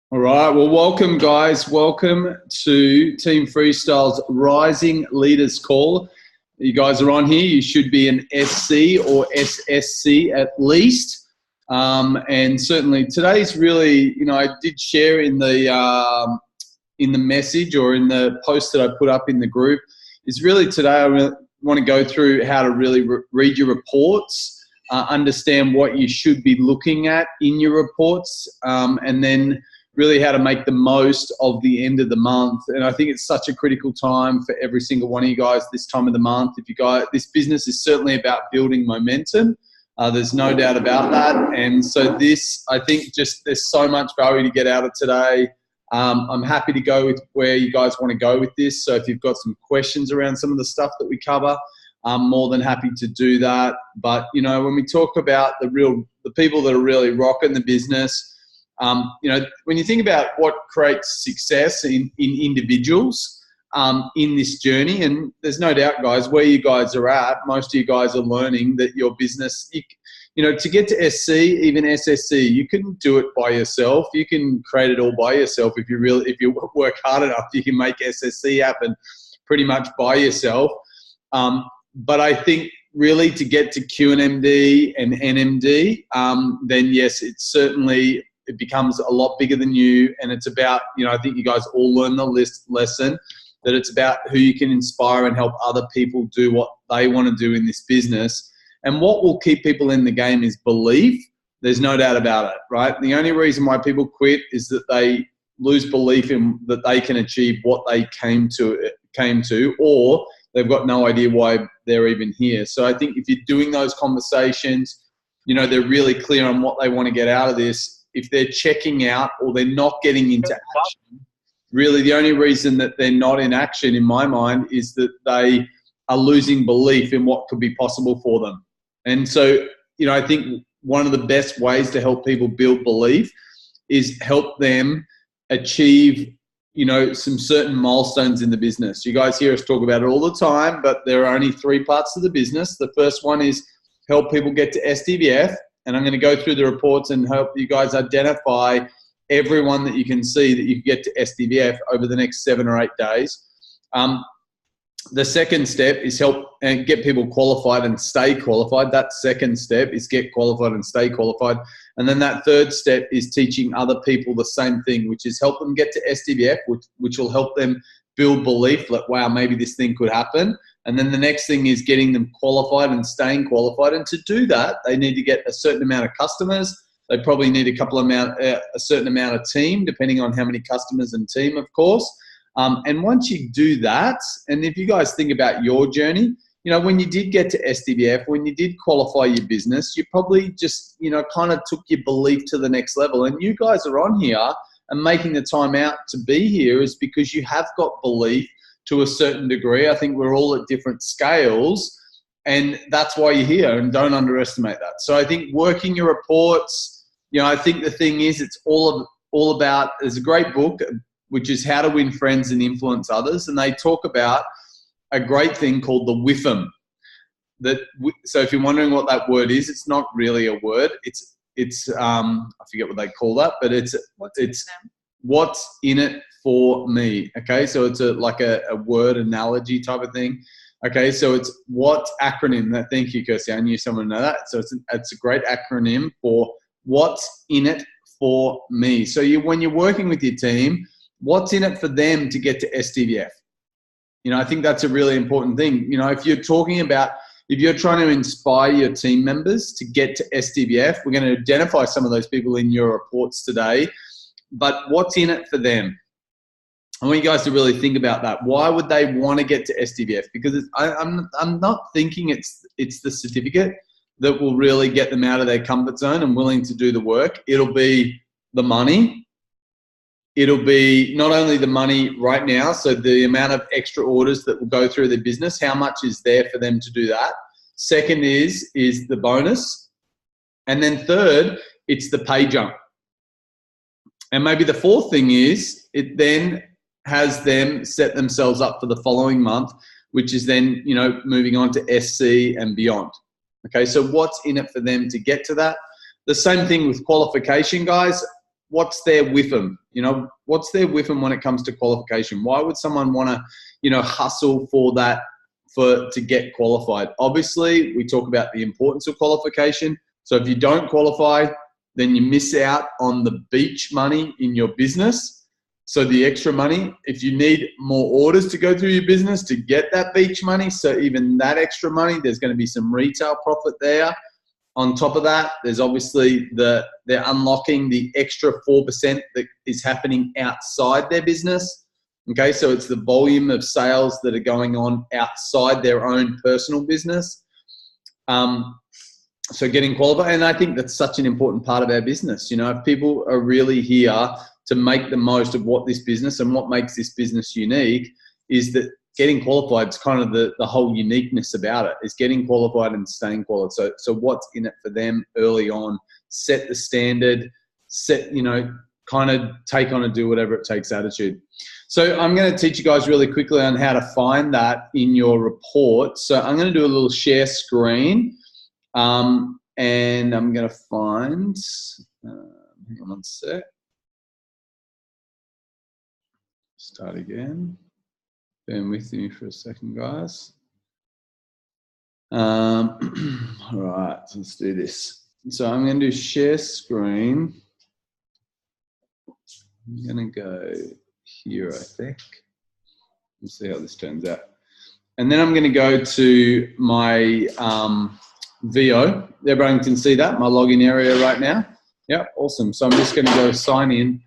All right. Well, welcome, guys. Welcome to Team Freestyle's Rising Leaders Call. You guys are on here. You should be an SC or SSC at least. And certainly today's really, I did share in the message or in the post that I put up in the group, is really today I really want to go through how to really read your reports, understand what you should be looking at in your reports, and then really how to make the most of the end of the month. And I think it's such a critical time for every single one of you guys this time of the month. If you guys, this business is certainly about building momentum. There's no doubt about that. And so this, I think just there's so much value to get out of today. I'm happy to go with where you guys want to go with this. So if you've got some questions around some of the stuff that we cover, I'm more than happy to do that. But, when we talk about the people that are really rocking the business, when you think about what creates success in individuals in this journey, and there's no doubt, guys, where you guys are at, most of you guys are learning that your business, to get to SC, even SSC, you can do it by yourself. You can create it all by yourself. If you work hard enough, you can make SSC happen pretty much by yourself. But I think really to get to QNMD and NMD, then yes, it becomes a lot bigger than you. And it's about, I think you guys all learn the lesson that it's about who you can inspire and help other people do what they want to do in this business. And what will keep people in the game is belief. There's no doubt about it, right? The only reason why people quit is that they lose belief in that they can achieve what they came to, or they've got no idea why they're even here. So I think if you're doing those conversations, they're really clear on what they want to get out of this. If they're checking out or they're not getting into action, really the only reason that they're not in action, in my mind, is that they are losing belief in what could be possible for them. And so, I think one of the best ways to help people build belief is help them achieve, some certain milestones in the business. You guys hear us talk about it all the time, but there are only 3 parts of the business. The first one is help people get to SDVF. And I'm going to go through the reports and help you guys identify everyone that you can see that you can get to SDVF over the next 7 or 8 days. The second step is help and get people qualified and stay qualified. That second step is get qualified and stay qualified. And then that third step is teaching other people the same thing, which is help them get to SDVF, which will help them build belief that, wow, maybe this thing could happen. And then the next thing is getting them qualified and staying qualified. And to do that, they need to get a certain amount of customers. They probably need a certain amount of team, depending on how many customers and team, of course. And once you do that, and if you guys think about your journey, when you did get to SDVF, when you did qualify your business, you probably just, kind of took your belief to the next level. And you guys are on here and making the time out to be here is because you have got belief to a certain degree. I think we're all at different scales, and that's why you're here, and don't underestimate that. So I think working your reports, I think the thing is it's all about, there's a great book, which is How to Win Friends and Influence Others. And they talk about a great thing called the WIFM. So if you're wondering what that word is, it's not really a word. It's I forget what they call that, but it's what's in it for me. Okay, so it's like a word analogy type of thing. Okay, so it's what acronym. Thank you, Kirsty. I knew someone would know that. So it's a great acronym for what's in it for me. So when you're working with your team, what's in it for them to get to SDVF? I think that's a really important thing. If you're trying to inspire your team members to get to SDVF, we're going to identify some of those people in your reports today. But what's in it for them? I want you guys to really think about that. Why would they want to get to SDVF? Because I'm not thinking it's the certificate that will really get them out of their comfort zone and willing to do the work. It'll be the money. It'll be not only the money right now, so the amount of extra orders that will go through their business, how much is there for them to do that. Second is the bonus. And then third, it's the pay jump. And maybe the fourth thing is it then has them set themselves up for the following month, which is then, moving on to SC and beyond. Okay, so what's in it for them to get to that? The same thing with qualification, guys. what's there with them? You know, what's there with them when it comes to qualification? Why would someone want to, you know, hustle for that, to get qualified? Obviously, we talk about the importance of qualification. So if you don't qualify, then you miss out on the beach money in your business. So the extra money, if you need more orders to go through your business to get that beach money, so even that extra money, there's going to be some retail profit there. On top of that, there's obviously they're unlocking the extra 4% that is happening outside their business. Okay, so it's the volume of sales that are going on outside their own personal business. So getting qualified, and I think that's such an important part of our business. You know, if people are really here to make the most of what this business and what makes this business unique, is that getting qualified is kind of the whole uniqueness about it, is getting qualified and staying qualified. So what's in it for them early on? Set the standard, you know, kind of take on and do whatever it takes attitude. So I'm going to teach you guys really quickly on how to find that in your report. So I'm going to do a little share screen, and I'm going to find, hang on one sec. Start again. Bear with me for a second, guys. All right, so let's do this. So I'm going to do share screen. I'm going to go here, I think. Let's see how this turns out. And then I'm going to go to my VO. Everyone can see that, my login area right now. Yep, awesome. So I'm just going to go sign in.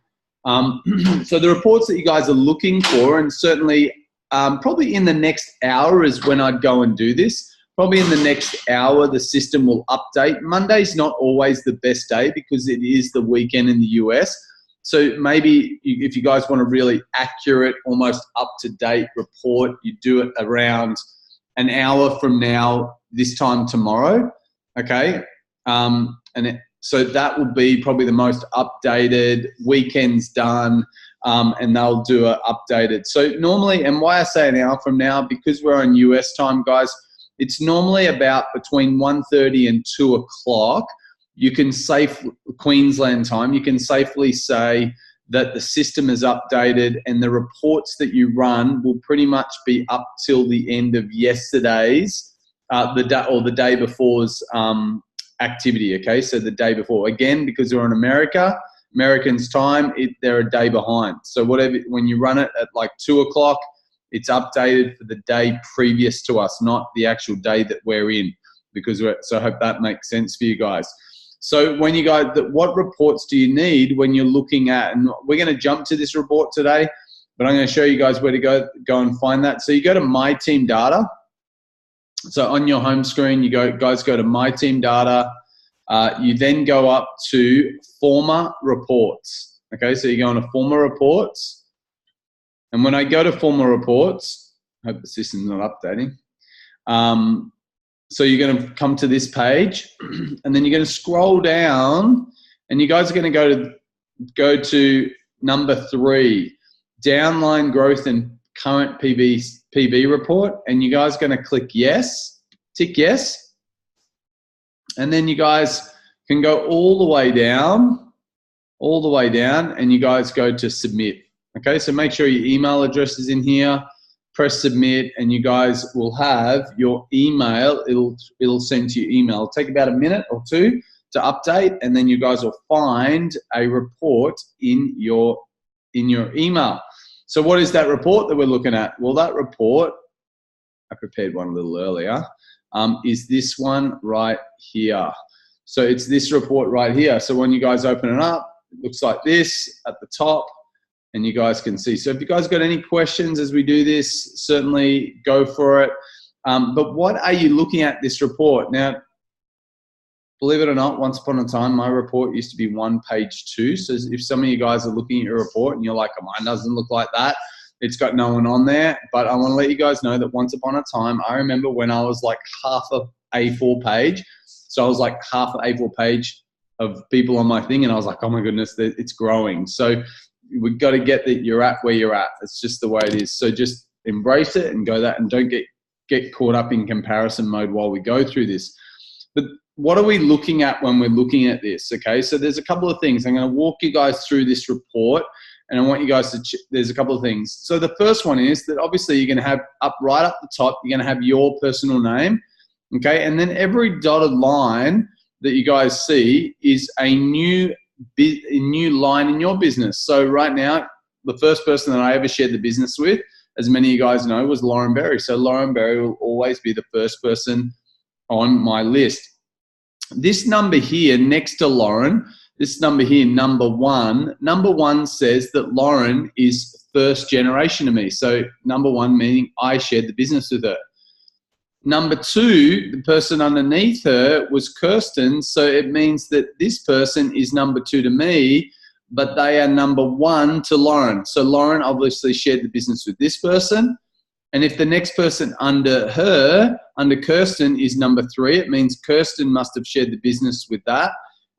So the reports that you guys are looking for, and certainly probably in the next hour is when I'd go and do this. Probably in the next hour, the system will update. Monday's not always the best day because it is the weekend in the US. So maybe if you guys want a really accurate, almost up-to-date report, you do it around an hour from now, this time tomorrow, okay? So that will be probably the most updated, weekend's done, and they'll do it updated. So normally, and why I say an hour from now, because we're on US time, guys, it's normally about between 1:30 and 2 o'clock. You can Queensland time, you can safely say that the system is updated and the reports that you run will pretty much be up till the end of yesterday's, the day before's activity, okay? So the day before. Again, because we're in Americans time, they're a day behind. So when you run it at like 2 o'clock, it's updated for the day previous to us, not the actual day that we're in, so I hope that makes sense for you guys. So when you guys, what reports do you need when you're looking at, and we're going to jump to this report today, but I'm going to show you guys where to go and find that. So you go to My Team Data. So on your home screen, guys go to My Team Data. You then go up to Former Reports. Okay, so you go into Former Reports. And when I go to Former Reports, I hope the system's not updating. So you're going to come to this page, and then you're going to scroll down, and you guys are going to go to number 3, Downline Growth and Current PB Report, and you guys are going to click yes, tick yes, and then you guys can go all the way down, and you guys go to Submit. Okay, so make sure your email address is in here. Press submit, and you guys will have your email. It'll send to your email. It'll take about a minute or two to update, and then you guys will find a report in your email. So what is that report that we're looking at? Well, that report, I prepared one a little earlier, is this one right here. So it's this report right here. So when you guys open it up, it looks like this at the top. And you guys can see. So if you guys got any questions as we do this, certainly go for it. But what are you looking at this report? Now, believe it or not, once upon a time, my report used to be 1 page 2. So if some of you guys are looking at your report and you're like, oh, mine doesn't look like that, it's got no one on there. But I want to let you guys know that once upon a time, I remember when I was like half a A4 page. So I was like half an A4 page of people on my thing. And I was like, oh my goodness, it's growing. So we've got to get that you're at where you're at. It's just the way it is. So just embrace it and go that, and don't get caught up in comparison mode while we go through this. But what are we looking at when we're looking at this? Okay, so there's a couple of things. I'm going to walk you guys through this report, and I want you guys to, there's a couple of things. So the first one is that obviously you're going to have right up the top, you're going to have your personal name, okay? And then every dotted line that you guys see is a new line in your business. So right now, the first person that I ever shared the business with, as many of you guys know, was Lauren Berry. So Lauren Berry will always be the first person on my list. This number here next to Lauren, this number here, number one says that Lauren is first generation to me. So number one meaning I shared the business with her. Number two, the person underneath her was Kirsten. So it means that this person is number two to me, but they are number one to Lauren. So Lauren obviously shared the business with this person. And if the next person under her, under Kirsten, is number three, it means Kirsten must have shared the business with that.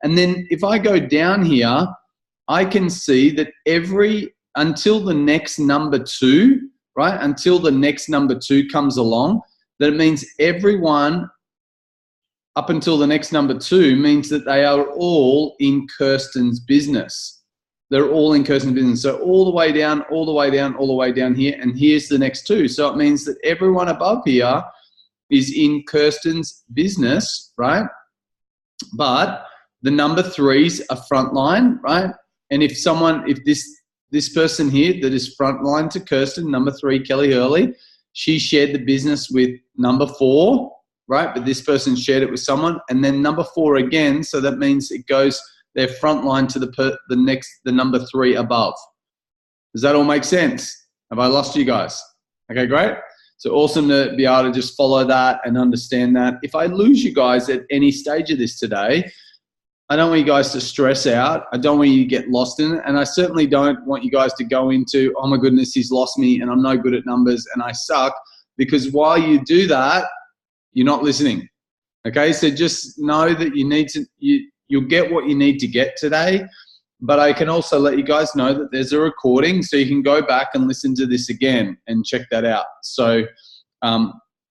And then if I go down here, I can see that until the next number two, right? Until the next number two comes along, that it means everyone up until the next number two means that they are all in Kirsten's business. They're all in Kirsten's business. So all the way down, all the way down, all the way down here, and here's the next two. So it means that everyone above here is in Kirsten's business, right? But the number three's a frontline, right? And if this person here that is frontline to Kirsten, number three, Kelly Hurley, she shared the business with number four, right? But this person shared it with someone, and then number four again. So that means it goes their front line to the number three above. Does that all make sense? Have I lost you guys? Okay, great. So awesome to be able to just follow that and understand that. If I lose you guys at any stage of this today, I don't want you guys to stress out. I don't want you to get lost in it. And I certainly don't want you guys to go into, oh my goodness, he's lost me and I'm no good at numbers and I suck. Because while you do that, you're not listening. Okay, so just know that you'll get what you need to get today, but I can also let you guys know that there's a recording so you can go back and listen to this again and check that out. So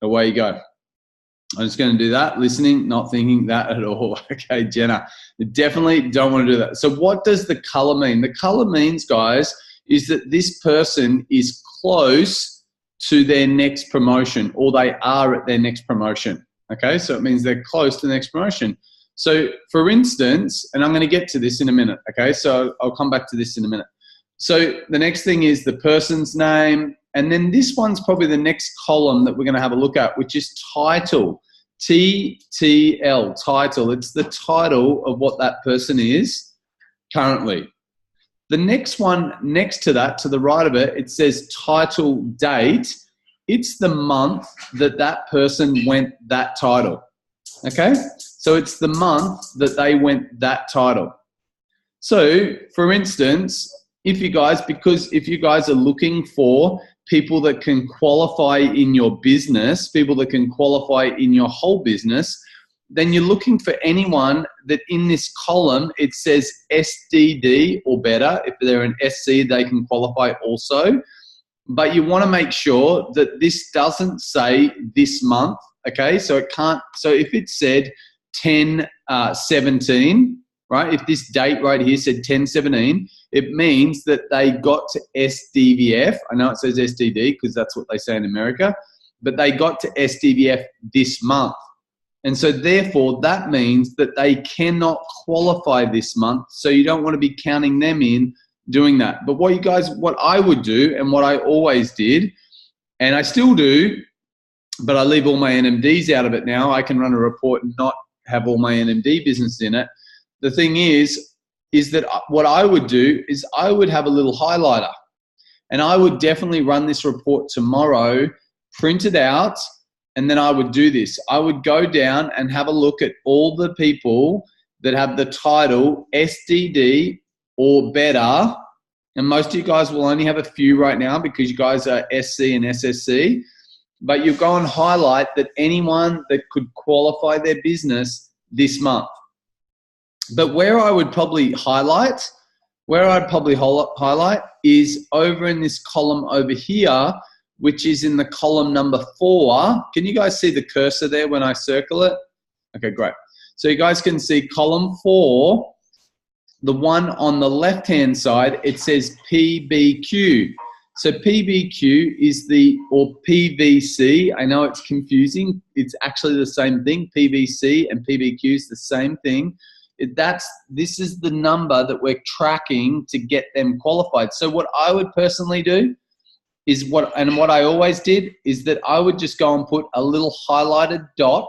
away you go. I'm just going to do that, listening, not thinking that at all. Okay, Jenna, you definitely don't want to do that. So what does the color mean? The color means, guys, is that this person is close to their next promotion, or they are at their next promotion. Okay, so it means they're close to the next promotion. So for instance, and I'm going to get to this in a minute, okay? So I'll come back to this in a minute. So the next thing is the person's name, and then this one's probably the next column that we're going to have a look at, which is title, TTL, title. It's the title of what that person is currently. The next one next to that, to the right of it, it says title date. It's the month that that person went that title, okay? So it's the month that they went that title. So for instance, if you guys are looking for people that can qualify in your business, people that can qualify in your whole business, then you're looking for anyone that in this column, it says SDD or better. If they're an SC, they can qualify also. But you want to make sure that this doesn't say this month, okay? So it can't, so if it said 10/17, right? If this date right here said 10/17, it means that they got to SDVF. I know it says SDD because that's what they say in America, but they got to SDVF this month. And so therefore that means that they cannot qualify this month. So you don't want to be counting them in doing that. But what I would do, and what I always did, and I still do, but I leave all my NMDs out of it now. I can run a report and not have all my NMD business in it. The thing is that what I would do is I would have a little highlighter, and I would definitely run this report tomorrow, print it out, and then I would do this. I would go down and have a look at all the people that have the title SDD or better. And most of you guys will only have a few right now because you guys are SC and SSC. But you go and highlight that anyone that could qualify their business this month. But where I would probably highlight is over in this column over here, which is in the column number 4. Can you guys see the cursor there when I circle it? Okay, great. So you guys can see column 4, the one on the left-hand side, it says PBQ. So PBQ is or PVC. I know it's confusing. It's actually the same thing. PVC and PBQ is the same thing. This is the number that we're tracking to get them qualified. So what I would personally do is what I always did is that I would just go and put a little highlighted dot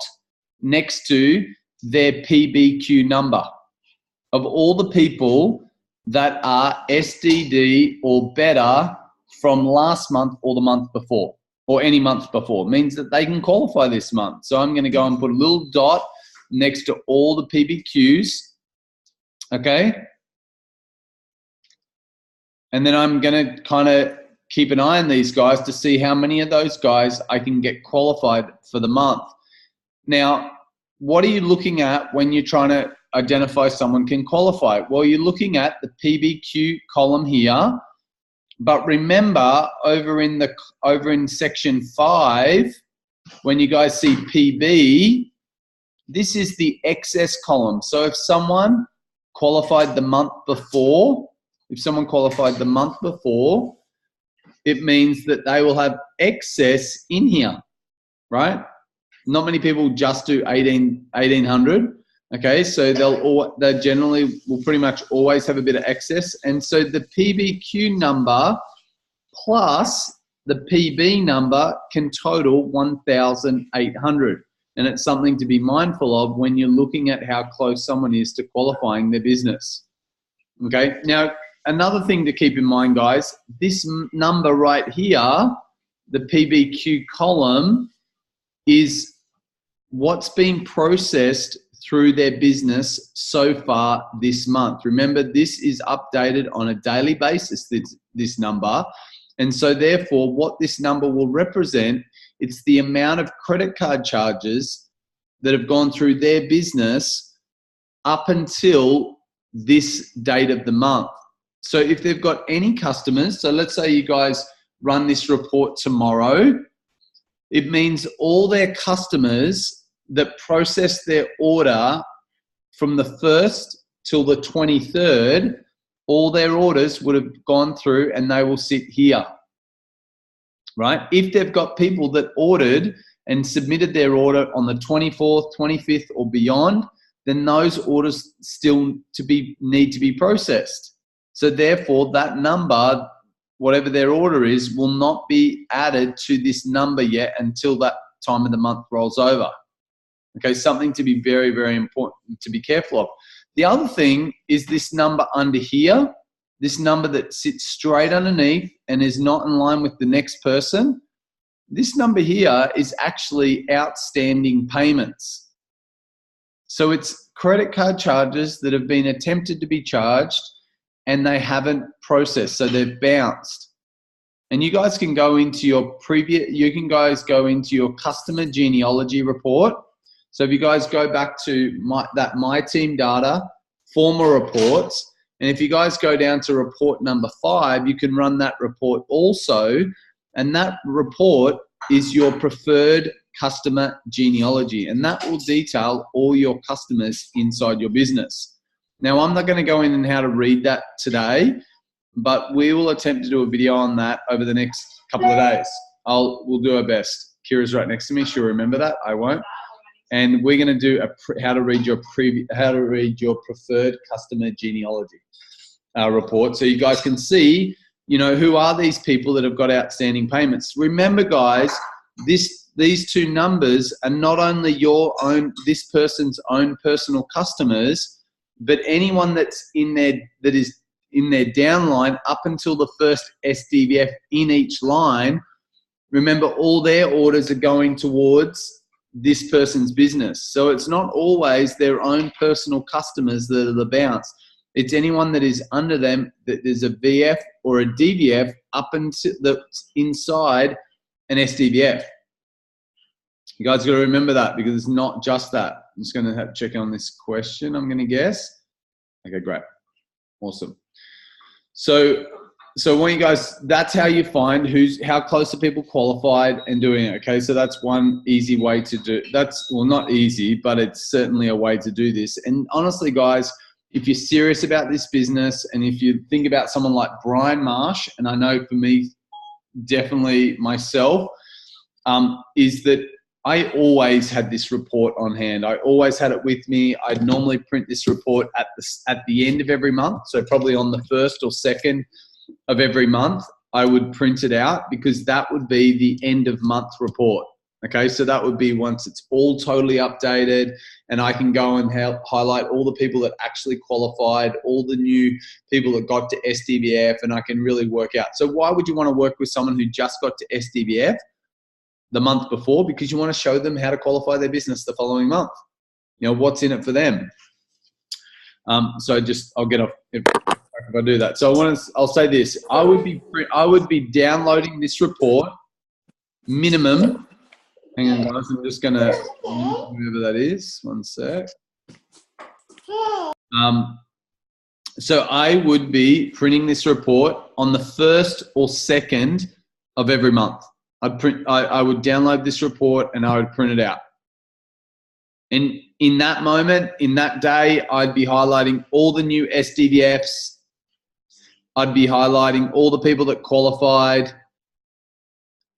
next to their PBQ number of all the people that are SDD or better from last month or the month before or any month before. It means that they can qualify this month. So I'm going to go and put a little dot next to all the PBQs, okay? And then I'm going to kind of keep an eye on these guys to see how many of those guys I can get qualified for the month. Now, what are you looking at when you're trying to identify someone can qualify? Well, you're looking at the PBQ column here, but remember over in section 5, when you guys see PB, this is the excess column. So if someone qualified the month before, it means that they will have excess in here, right? Not many people just do 1800. Okay, so they generally will pretty much always have a bit of excess. And so the PBQ number plus the PB number can total 1,800. And it's something to be mindful of when you're looking at how close someone is to qualifying their business. Okay, now another thing to keep in mind, guys, this number right here, the PBQ column, is what's been processed through their business so far this month. Remember, this is updated on a daily basis, this number. And so therefore, what this number will represent, it's the amount of credit card charges that have gone through their business up until this date of the month. So if they've got any customers, so let's say you guys run this report tomorrow, it means all their customers that process their order from the 1st till the 23rd, all their orders would have gone through and they will sit here, right? If they've got people that ordered and submitted their order on the 24th, 25th or beyond, then those orders still need to be processed. So therefore that number, whatever their order is, will not be added to this number yet until that time of the month rolls over. Okay, something to be very, very important to be careful of. The other thing is this number under here, this number that sits straight underneath and is not in line with the next person. This number here is actually outstanding payments. So it's credit card charges that have been attempted to be charged and they haven't processed, so they've bounced. And you guys can go into your go into your customer genealogy report. So if you guys go back to my team data, former reports, and if you guys go down to report number 5, you can run that report also. And that report is your preferred customer genealogy. And that will detail all your customers inside your business. Now, I'm not going to go in how to read that today, but we will attempt to do a video on that over the next couple of days. We'll do our best. Kira's right next to me. She'll remember that. I won't. And we're going to do how to read your preferred customer genealogy report, so you guys can see, who are these people that have got outstanding payments. Remember, guys, these two numbers are not only this person's own personal customers, but anyone that is in their downline up until the first SDVF in each line. Remember, all their orders are going towards this person's business. So it's not always their own personal customers that are the bounce. It's anyone that is under them, that there's a VF or a DVF up until inside an SDVF. You guys got to remember that, because it's not just that. I'm just going to have to check on this question, I'm going to guess. Okay, great. Awesome. So So I want you guys, that's how you find how close are people qualified and doing it. Okay, so that's one easy way to do. That's, well, not easy, but it's certainly a way to do this. And honestly, guys, if you're serious about this business, and if you think about someone like Brian Marsh, and I know for me, definitely myself, is that I always had this report on hand. I always had it with me. I'd normally print this report at the end of every month, so probably on the 1st or 2nd of every month, I would print it out, because that would be the end of month report. Okay, so that would be once it's all totally updated, and I can go and highlight all the people that actually qualified, all the new people that got to SDVF, and I can really work out. So why would you want to work with someone who just got to SDVF the month before? Because you want to show them how to qualify their business the following month. You know, what's in it for them. So I'll get off if I do that. So I'll say this. I would be downloading this report minimum. Hang on, guys. I'm just going to, whoever that is, one sec. So I would be printing this report on the 1st or 2nd of every month. I would download this report and I would print it out. And in that moment, in that day, I'd be highlighting all the new SDVFs. I'd be highlighting all the people that qualified.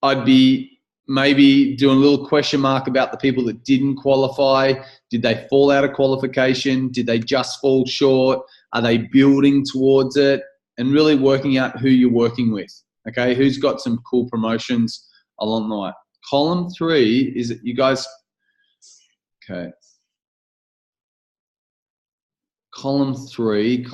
I'd be maybe doing a little question mark about the people that didn't qualify. Did they fall out of qualification? Did they just fall short? Are they building towards it? And really working out who you're working with. Okay, who's got some cool promotions along the way. Column 3 is, you guys, okay. Column 3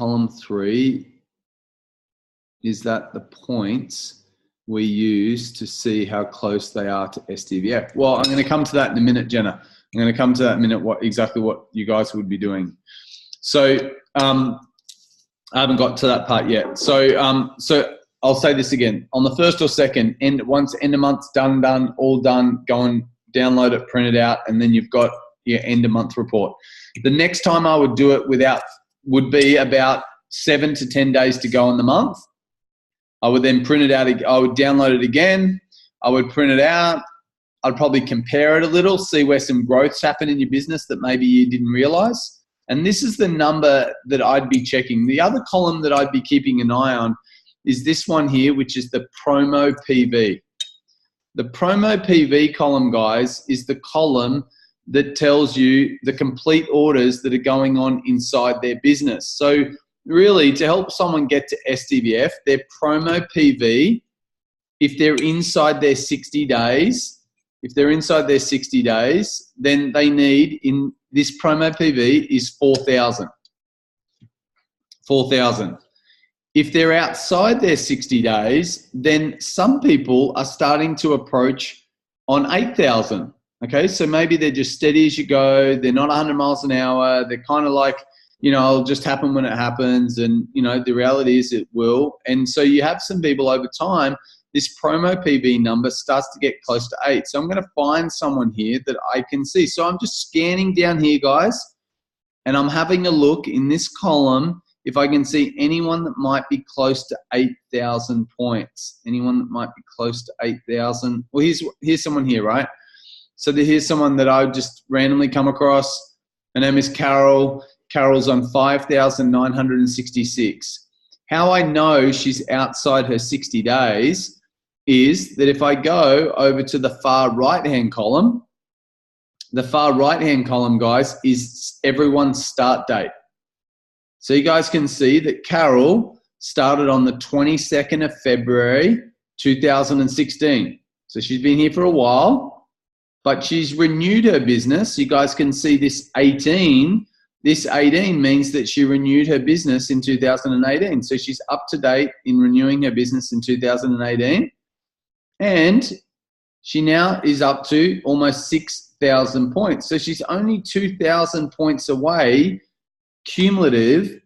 is that the points we use to see how close they are to SDVF. Well, I'm going to come to that in a minute, Jenna. I'm going to come to that in a minute, exactly what you guys would be doing. So I haven't got to that part yet. So I'll say this again. On the 1st or 2nd, once end of month's done, all done, go and download it, print it out, and then you've got your end of month report. The next time I would do it would be about 7 to 10 days to go in the month. I would then print it out. I would download it again. I would print it out. I'd probably compare it a little, see where some growth's happened in your business that maybe you didn't realize. And this is the number that I'd be checking. The other column that I'd be keeping an eye on is this one here, which is the promo PV. The promo PV column, guys, is the column that tells you the complete orders that are going on inside their business. So really, to help someone get to SDVF, their promo PV, if they're inside their 60 days, then they need, in this promo PV is 4,000. 4,000. If they're outside their 60 days, then some people are starting to approach on 8,000. Okay, so maybe they're just steady as you go. They're not 100 miles an hour. They're kind of like, you know, it'll just happen when it happens. And, you know, the reality is it will. And so you have some people over time, this promo PV number starts to get close to 8. So I'm going to find someone here that I can see. So I'm just scanning down here, guys, and I'm having a look in this column if I can see anyone that might be close to 8,000 points. Anyone that might be close to 8,000. Well, here's someone here, right? So here's someone that I would just randomly come across. Her name is Carol. Carol's on 5,966. How I know she's outside her 60 days is that if I go over to the far right-hand column, the far right-hand column, guys, is everyone's start date. So you guys can see that Carol started on the 22nd of February, 2016. So she's been here for a while, but she's renewed her business. You guys can see this 18. This 18 means that she renewed her business in 2018. So she's up to date in renewing her business in 2018. And she now is up to almost 6,000 points. So she's only 2,000 points away cumulative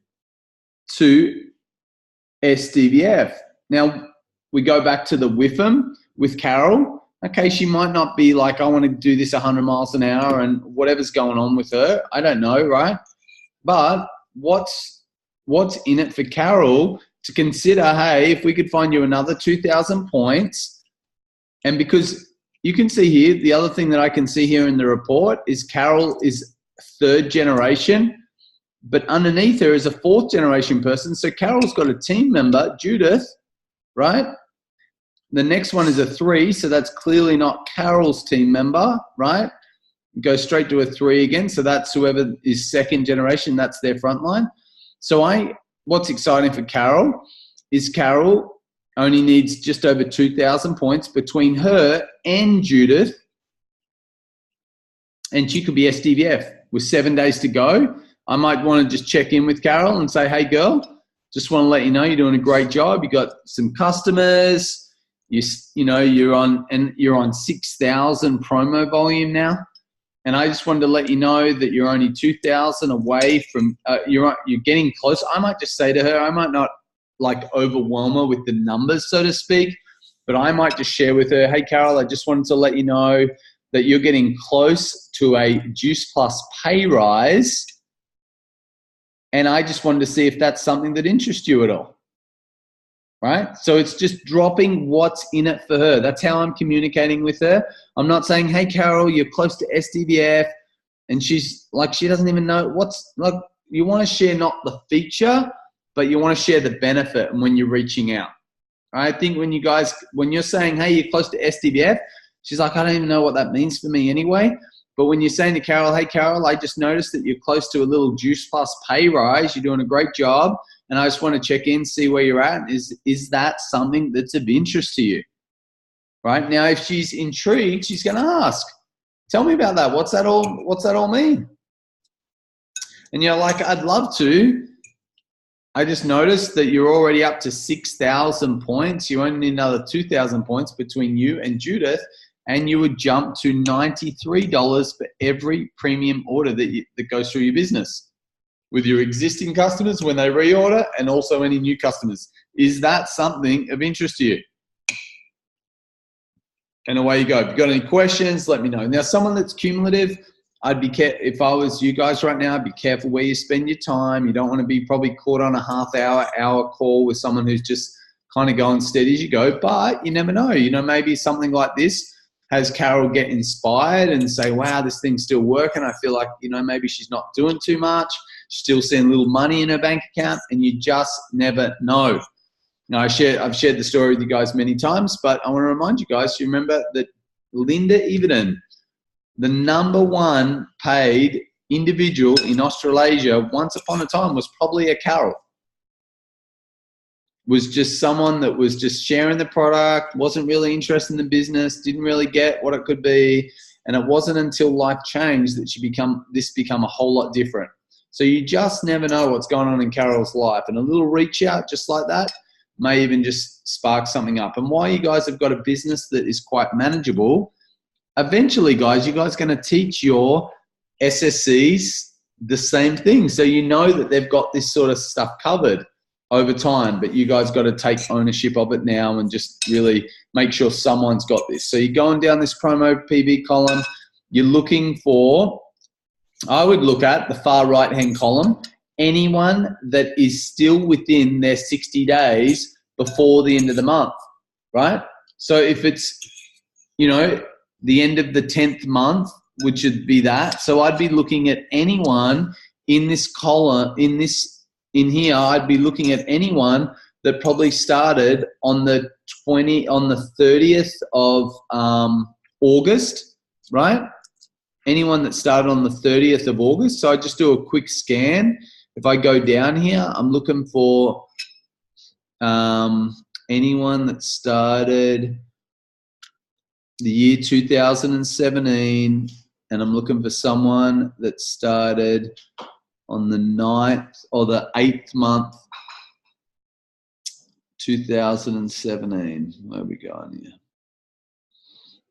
to SDVF. Now, we go back to the WIFM with Carol. Okay, she might not be like, I want to do this 100 miles an hour and whatever's going on with her. I don't know, right? But what's in it for Carol to consider, hey, if we could find you another 2,000 points, and because you can see here, the other thing that I can see here in the report is Carol is 3rd generation, but underneath her is a 4th generation person. So Carol's got a team member, Judith, right? The next one is a 3, so that's clearly not Carol's team member, right? Go straight to a 3 again, so that's whoever is 2nd generation, that's their front line. So what's exciting for Carol is Carol only needs just over 2,000 points between her and Judith, and she could be SDVF with 7 days to go. I might want to just check in with Carol and say, hey girl, just want to let you know you're doing a great job. You got some customers. You're on 6,000 promo volume now, and I just wanted to let you know that you're only 2,000 away from you're getting close. I might just say to her, I might not like overwhelm her with the numbers, so to speak, but I might just share with her, hey Carol, I just wanted to let you know that you're getting close to a Juice Plus pay rise, and I just wanted to see if that's something that interests you at all. Right? So it's just dropping what's in it for her. That's how I'm communicating with her. I'm not saying, hey, Carol, you're close to SDVF. And she's like, she doesn't even know what's like. You want to share not the feature, but you want to share the benefit and when you're reaching out. I think when you're saying, hey, you're close to SDVF, she's like, I don't even know what that means for me anyway. But when you're saying to Carol, hey, Carol, I just noticed that you're close to a little Juice Plus pay rise. You're doing a great job. And I just want to check in, see where you're at. Is that something that's of interest to you? Right? Now, if she's intrigued, she's going to ask, tell me about that. What's that all mean? And you're like, I'd love to. I just noticed that you're already up to 6,000 points. You only need another 2,000 points between you and Judith, and you would jump to $93 for every premium order that goes through your business, with your existing customers when they reorder and also any new customers. Is that something of interest to you? And away you go. If you've got any questions, let me know. Now, someone that's cumulative, I'd be careful. If I was you guys right now, I'd be careful where you spend your time. You don't want to be probably caught on a hour call with someone who's just kind of going steady as you go, but you never know. Maybe something like this has Carol get inspired and say, wow, this thing's still working. I feel like, maybe she's not doing too much. Still seeing little money in her bank account, and you just never know. Now, I've shared the story with you guys many times, but I want to remind you guys, you remember that Linda Everton, the #1 paid individual in Australasia once upon a time, was probably a Carol. Was just someone that was just sharing the product, wasn't really interested in the business, didn't really get what it could be, and it wasn't until life changed that this become a whole lot different. So you just never know what's going on in Carol's life, and a little reach out just like that may even just spark something up. And while you guys have got a business that is quite manageable, eventually, guys, you guys are going to teach your SSCs the same thing. So you know that they've got this sort of stuff covered over time, but you guys got to take ownership of it now and just really make sure someone's got this. So you're going down this promo PV column, you're looking for, I would look at the far right-hand column, anyone that is still within their 60 days before the end of the month, right? So if it's, the end of the 10th month, which would be that. So I'd be looking at anyone in this column, in here, I'd be looking at anyone that probably started on the 30th of August, right? Anyone that started on the 30th of August. So I just do a quick scan. If I go down here, I'm looking for anyone that started the year 2017, and I'm looking for someone that started on the 9th or the 8th month, 2017. Where are we going here?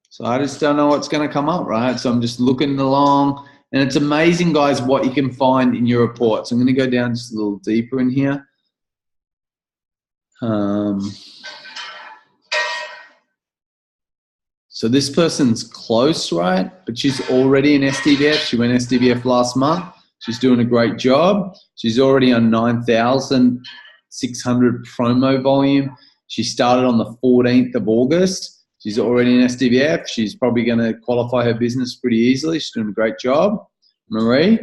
So I just don't know what's going to come up, right? So I'm just looking along, and it's amazing, guys, what you can find in your report. So I'm going to go down just a little deeper in here. So this person's close, right? But she's already in SDVF. She went SDVF last month. She's doing a great job. She's already on 9,000 600 promo volume. She started on the 14th of August. She's already in SDVF. She's probably going to qualify her business pretty easily. She's doing a great job, Marie.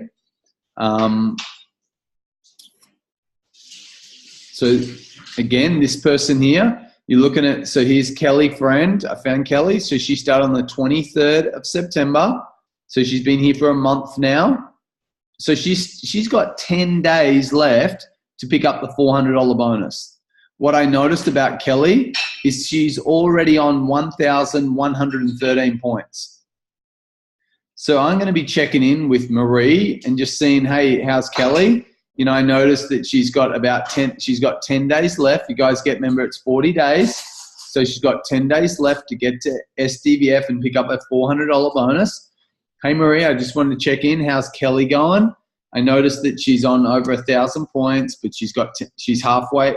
So again, this person here, you're looking at, so here's Kelly Friend. I found Kelly. So she started on the 23rd of September. So she's been here for a month now. So she's got 10 days left to pick up the $400 bonus. What I noticed about Kelly is she's already on 1,113 points. So I'm going to be checking in with Marie and just seeing, hey, how's Kelly? You know, I noticed that she's got 10 days left. You guys remember it's 40 days. So she's got 10 days left to get to SDVF and pick up a $400 bonus. Hey, Marie, I just wanted to check in. How's Kelly going? I noticed that she's on over 1,000 points, but she's halfway,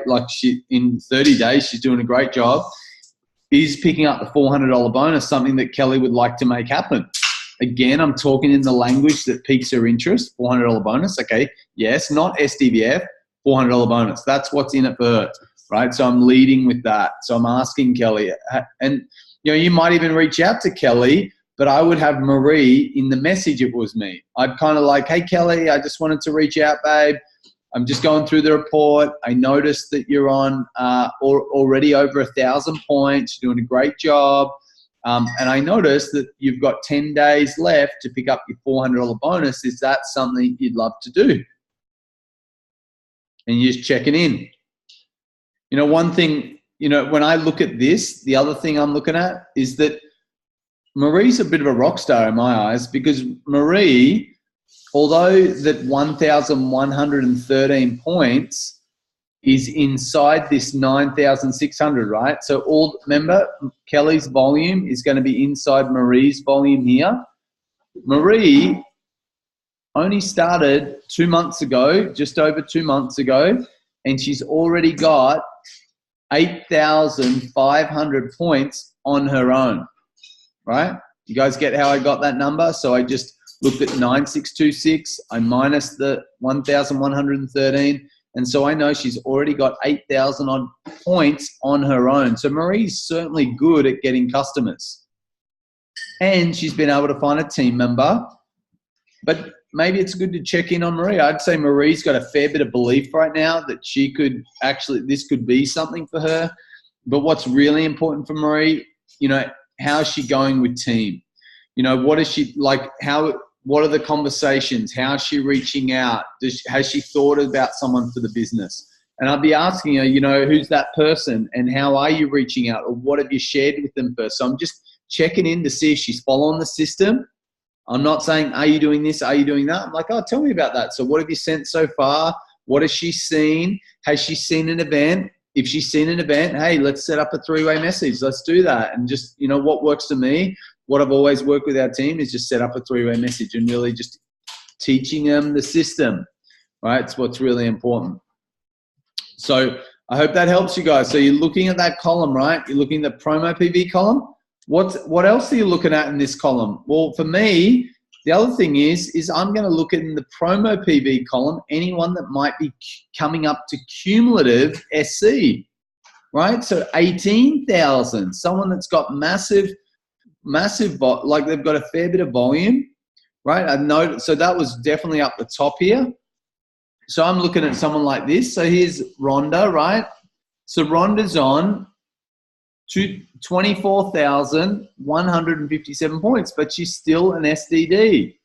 in 30 days, she's doing a great job. Is picking up the $400 bonus something that Kelly would like to make happen? Again, I'm talking in the language that piques her interest, $400 bonus. Okay, yes, not SDVF, $400 bonus. That's what's in it for her, right? So I'm leading with that. So I'm asking Kelly, and you might even reach out to Kelly, but I would have Marie in the message if it was me. I'd kind of like, hey, Kelly, I just wanted to reach out, babe. I'm just going through the report. I noticed that you're on already over 1,000 points. You're doing a great job. And I noticed that you've got 10 days left to pick up your $400 bonus. Is that something you'd love to do? And you're just checking in. One thing, when I look at this, the other thing I'm looking at is that Marie's a bit of a rock star in my eyes, because Marie, although that 1,113 points is inside this 9,600, right? So remember, Kelly's volume is going to be inside Marie's volume here. Marie only started 2 months ago, just over 2 months ago, and she's already got 8,500 points on her own. Right? You guys get how I got that number? So I just looked at 9,626. I minus the 1,113. And so I know she's already got 8,000 odd points on her own. So Marie's certainly good at getting customers. And she's been able to find a team member. But maybe it's good to check in on Marie. I'd say Marie's got a fair bit of belief right now that she could this could be something for her. But what's really important for Marie, how's she going with team? What is she like? What are the conversations? How is she reaching out? Has she thought about someone for the business? And I'll be asking her, who's that person and how are you reaching out, or what have you shared with them first? So I'm just checking in to see if she's following the system. I'm not saying, are you doing this? Are you doing that? I'm like, oh, tell me about that. So what have you sent so far? What has she seen? Has she seen an event? If she's seen an event, hey, let's set up a three-way message. Let's do that. And just, what works for me, what I've always worked with our team is just set up a three-way message and really just teaching them the system, right? It's what's really important. So I hope that helps you guys. So you're looking at that column, right? You're looking at the promo PV column. What else are you looking at in this column? Well, for me, the other thing is I'm going to look in the promo PV column, anyone that might be coming up to cumulative SC, right? So 18,000, someone that's got massive, like they've got a fair bit of volume, right? I know, so that was definitely up the top here. So I'm looking at someone like this. So here's Rhonda, right? So Rhonda's on 24,157 points, but she's still an SDD.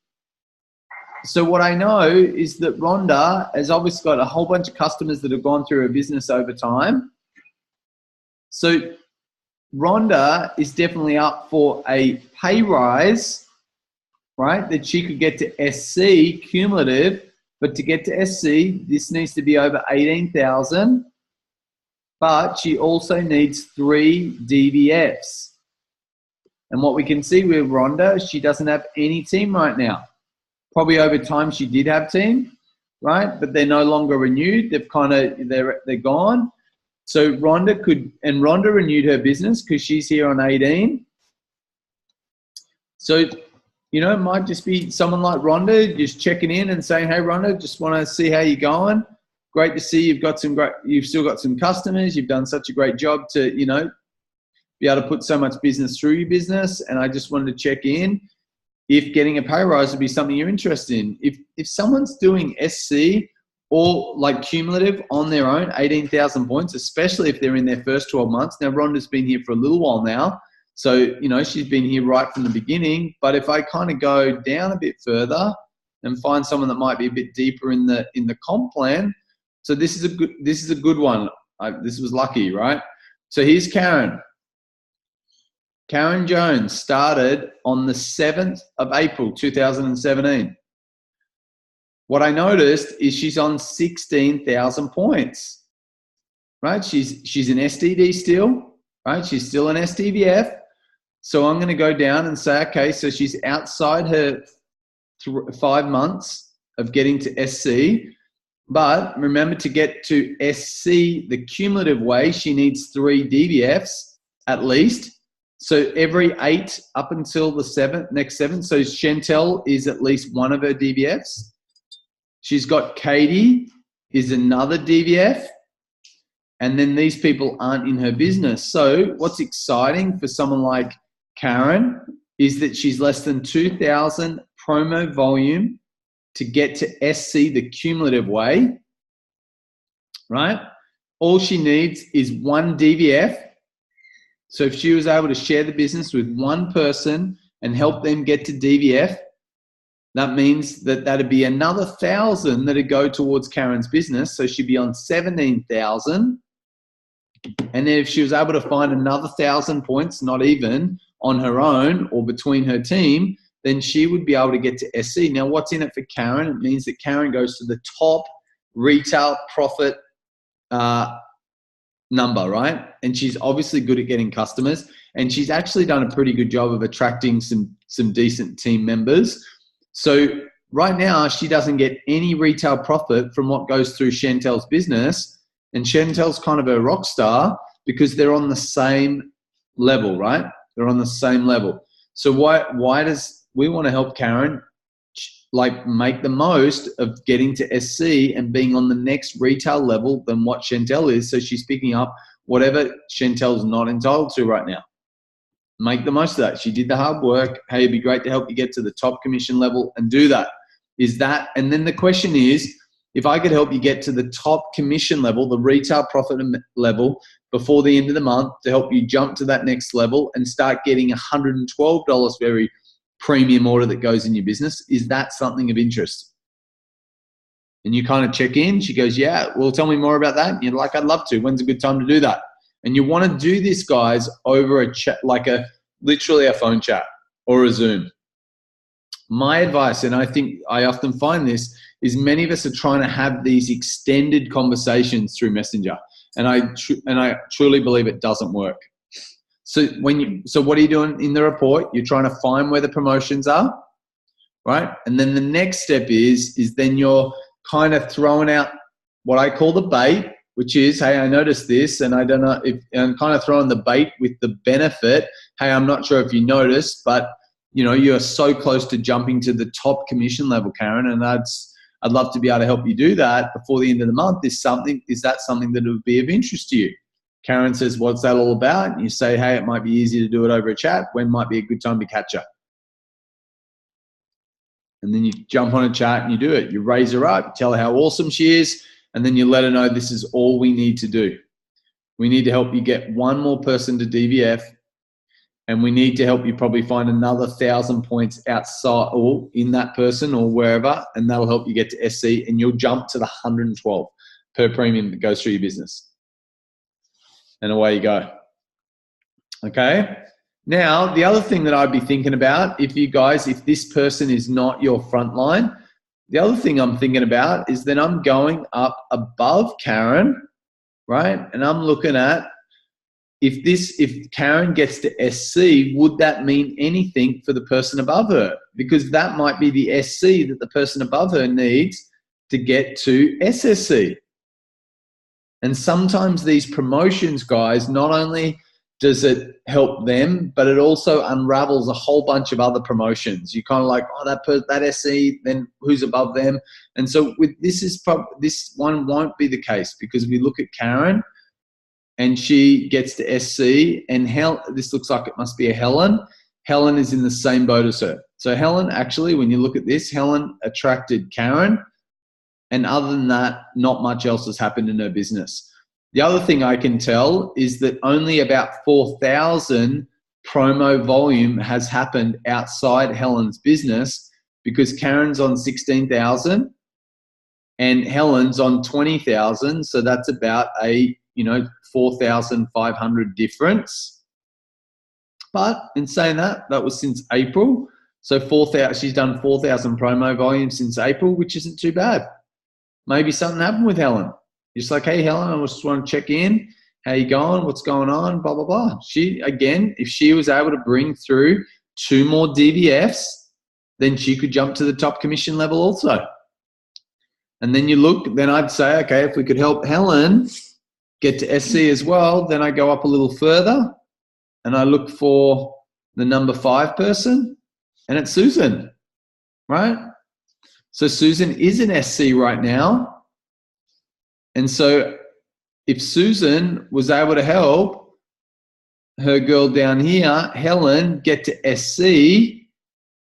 So what I know is that Rhonda has obviously got a whole bunch of customers that have gone through her business over time. So Rhonda is definitely up for a pay rise, right? That she could get to SC cumulative, but to get to SC, this needs to be over 18,000. But she also needs 3 DVFs. And what we can see with Rhonda, she doesn't have any team right now. Probably over time she did have team, right? But they're no longer renewed. They're gone. So Rhonda renewed her business because she's here on 18. So, it might just be someone like Rhonda just checking in and saying, hey, Rhonda, just want to see how you're going. great to see you've still got some customers. You've done such a great job to, be able to put so much business through your business. And I just wanted to check in if getting a pay rise would be something you're interested in. If someone's doing SC or like cumulative on their own, 18,000 points, especially if they're in their first 12 months. Now, Rhonda's been here for a little while now. So, she's been here right from the beginning. But if I kind of go down a bit further and find someone that might be a bit deeper in the comp plan. So this is a good one. This was lucky, right? So here's Karen. Karen Jones started on the 7th of April, 2017. What I noticed is she's on 16,000 points, right? She's an STD still, right? She's still an STVF. So I'm going to go down and say, okay, so she's outside her 5 months of getting to SC. But remember, to get to SC the cumulative way, she needs 3 DVFs at least. So every 8 up until the next 7. So Chantel is at least one of her DVFs. She's got Katie is another DVF. And then these people aren't in her business. So what's exciting for someone like Karen is that she's less than 2,000 promo volume to get to SC the cumulative way, right? All she needs is 1 DVF. So if she was able to share the business with one person and help them get to DVF, that means that that'd be another 1,000 that'd go towards Karen's business. So she'd be on 17,000. And then if she was able to find another 1,000 points, not even on her own or between her team, then she would be able to get to SC. Now, what's in it for Karen? It means that Karen goes to the top retail profit number, right? And she's obviously good at getting customers, and she's actually done a pretty good job of attracting some decent team members. So right now, she doesn't get any retail profit from what goes through Chantel's business, and Chantel's kind of a rock star because they're on the same level, right? They're on the same level. So why does we want to help Karen like make the most of getting to SC and being on the next retail level than what Chantel is? So she's picking up whatever Chantel's not entitled to right now. Make the most of that. She did the hard work. Hey, it'd be great to help you get to the top commission level and do that. And then the question is, if I could help you get to the top commission level, the retail profit level before the end of the month to help you jump to that next level and start getting $112 for every premium order that goes in your business, is that something of interest? And you kind of check in. She goes, yeah, well, tell me more about that. And you're like, I'd love to. When's a good time to do that? And you want to do this, guys, over a chat, like literally a phone chat or a Zoom. My advice, and I think I often find this, is many of us are trying to have these extended conversations through Messenger. And I truly believe it doesn't work. So what are you doing in the report? You're trying to find where the promotions are, right? And then the next step is then you're kind of throwing out what I call the bait, which is, hey, I noticed this, and I don't know if I'm kind of throwing the bait with the benefit. Hey, I'm not sure if you noticed, but you're so close to jumping to the top commission level, Karen, and I'd love to be able to help you do that before the end of the month. Is that something that would be of interest to you? Karen says, what's that all about? And you say, hey, it might be easy to do it over a chat. When might be a good time to catch her? And then you jump on a chat and you do it. You raise her up, you tell her how awesome she is, and then you let her know this is all we need to do. We need to help you get one more person to DVF, and we need to help you probably find another 1,000 points outside or in that person or wherever, and that'll help you get to SC, and you'll jump to the 112 per premium that goes through your business. And away you go. Okay. Now, the other thing that I'd be thinking about, if this person is not your front line, the other thing I'm thinking about is then I'm going up above Karen, right? And I'm looking at if Karen gets to SC, would that mean anything for the person above her? Because that might be the SC that the person above her needs to get to SSC. And sometimes these promotions, guys, not only does it help them, but it also unravels a whole bunch of other promotions. You kind of like, oh, that SE, then who's above them? And so with this one won't be the case, because we look at Karen and she gets to SC, and this looks like it must be a Helen. Helen is in the same boat as her. So Helen, actually, when you look at this, Helen attracted Karen, and other than that, not much else has happened in her business. The other thing I can tell is that only about 4,000 promo volume has happened outside Helen's business, because Karen's on 16,000 and Helen's on 20,000. So that's about a 4,500 difference. But in saying that, that was since April. So she's done 4,000 promo volume since April, which isn't too bad. Maybe something happened with Helen. Just like, hey, Helen, I just want to check in. How you going? What's going on? Blah, blah, blah. If she was able to bring through 2 more DVFs, then she could jump to the top commission level also. And then then I'd say, okay, if we could help Helen get to SC as well, then I go up a little further and I look for the number 5 person, and it's Susan, right? So Susan is an SC right now. And so if Susan was able to help her girl down here, Helen, get to SC,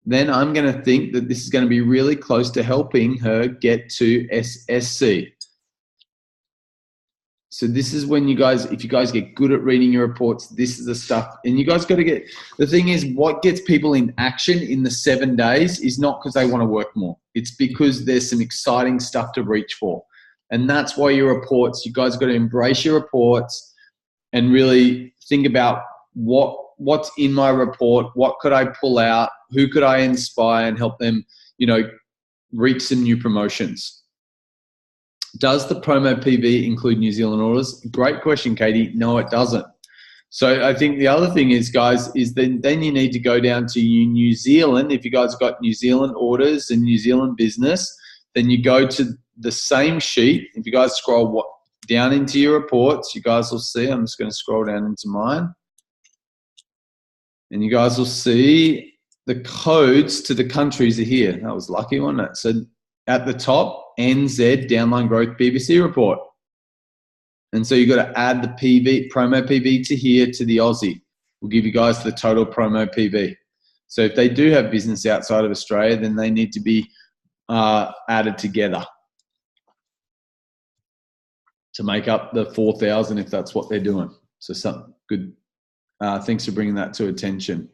then I'm going to think that this is going to be really close to helping her get to SSC. So this is when if you guys get good at reading your reports, this is the stuff. And you guys got to the thing is, what gets people in action in the 7 days is not because they want to work more. It's because there's some exciting stuff to reach for. And that's why your reports, you guys got to embrace your reports and really think about what's in my report, what could I pull out, who could I inspire and help them, reach some new promotions. Does the promo PV include New Zealand orders? Great question, Katie. No, it doesn't. So I think the other thing is, guys, is then you need to go down to New Zealand. If you guys got New Zealand orders and New Zealand business, then you go to the same sheet. If you guys scroll down into your reports, you guys will see, I'm just going to scroll down into mine, and you guys will see the codes to the countries are here. That was lucky, wasn't it? So at the top, NZ downline growth BBC report. And so you've got to add the promo PV to here to the Aussie. We'll give you guys the total promo PV. So if they do have business outside of Australia, then they need to be added together to make up the 4,000 if that's what they're doing. So something good. Thanks for bringing that to attention.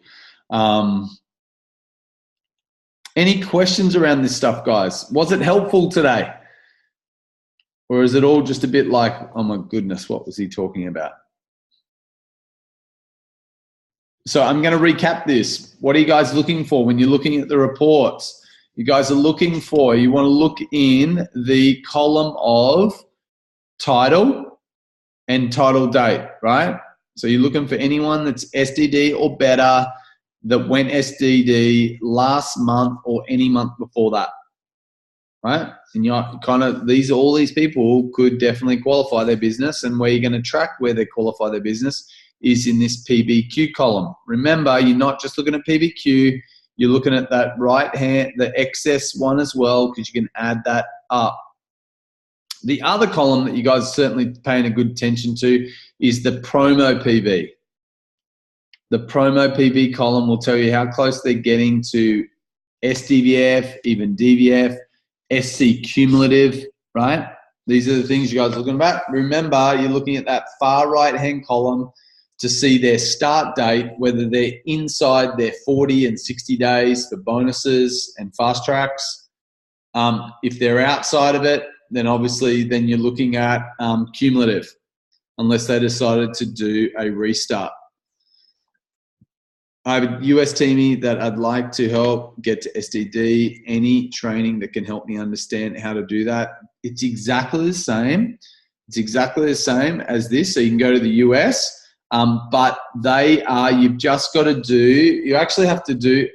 Any questions around this stuff, guys? Was it helpful today? Or is it all just a bit like, oh my goodness, what was he talking about? So I'm going to recap this. What are you guys looking for when you're looking at the reports? You guys are looking for, you want to look in the column of title and title date, right? So you're looking for anyone that's SDD or better that went SDD last month or any month before that, right? And you're kind of, all these people could definitely qualify their business, and where you're going to track where they qualify their business is in this PBQ column. Remember, you're not just looking at PBQ, you're looking at that right hand, the excess one as well, because you can add that up. The other column that you guys are certainly paying a good attention to is the promo PV. The promo PV column will tell you how close they're getting to SDVF, even DVF, SC cumulative, right? These are the things you guys are looking at. Remember, you're looking at that far right-hand column to see their start date, whether they're inside their 40 and 60 days for bonuses and fast tracks. If they're outside of it, then obviously then you're looking at cumulative, unless they decided to do a restart. I have a US teamie that I'd like to help get to SDD. Any training that can help me understand how to do that. It's exactly the same. It's exactly the same as this. So you can go to the US, but you've just got to do, you actually have to do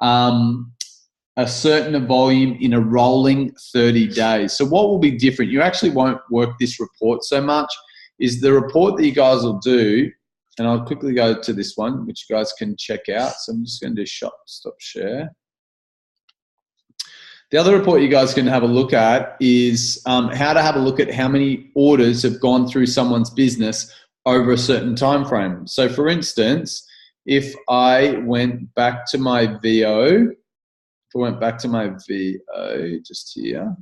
a certain volume in a rolling 30 days. So what will be different? You actually won't work this report so much, is the report that you guys will do and I'll quickly go to this one, which you guys can check out. So I'm just going to do stop share. The other report you guys can have a look at is how to have a look at how many orders have gone through someone's business over a certain time frame. So for instance, if I went back to my VO, just here.